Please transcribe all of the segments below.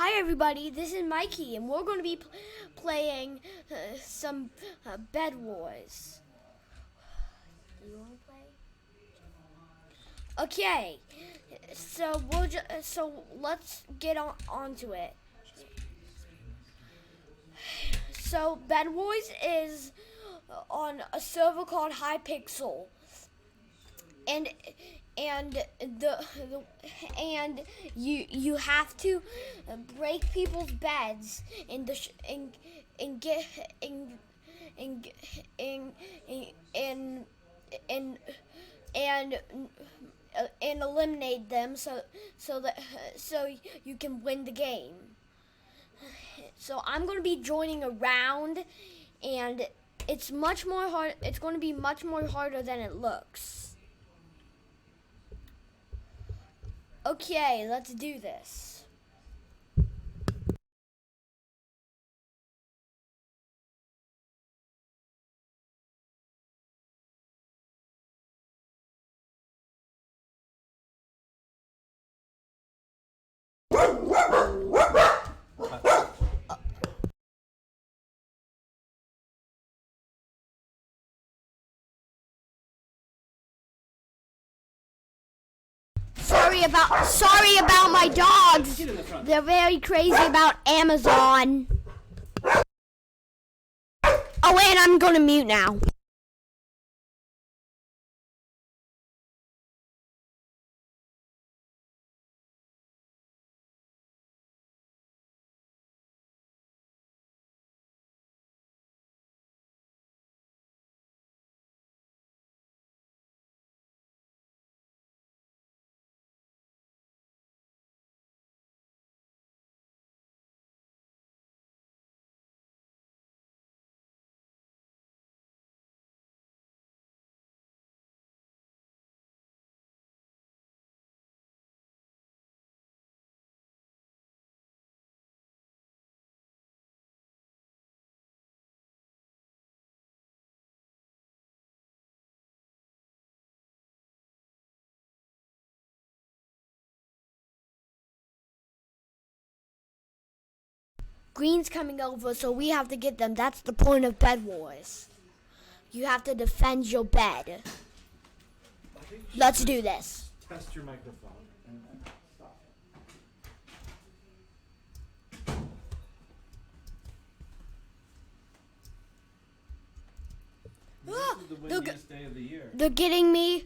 Hi everybody, this is Mikey, and we're going to be playing some Bed Wars. You want to play? Okay, so let's get onto it. So Bed Wars is on a server called Hypixel, and and you have to break people's beds and get and and and and and and eliminate them so you can win the game. So I'm going to be joining a round, and it's much more hard. It's going to be much more harder than it looks. Okay, let's do this. Sorry about my dogs. They're very crazy about Amazon. Oh, and I'm going to mute now. Green's coming over, so we have to get them. That's the point of Bed Wars. You have to defend your bed. Let's do this. Test your microphone and stop. This is the windiest day of the year. They're getting me.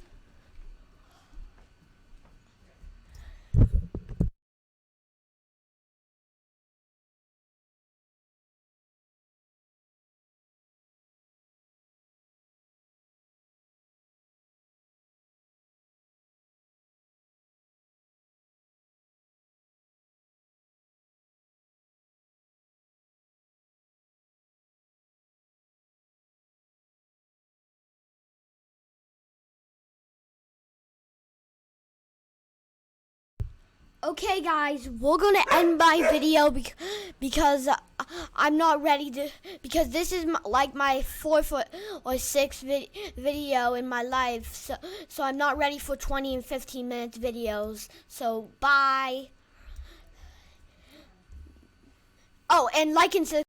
Okay, guys, we're gonna end my video because I'm not ready to. Because this is like my 4th or 6th video in my life, so I'm not ready for 20 and 15 minutes videos. So bye. Oh, and like and subscribe.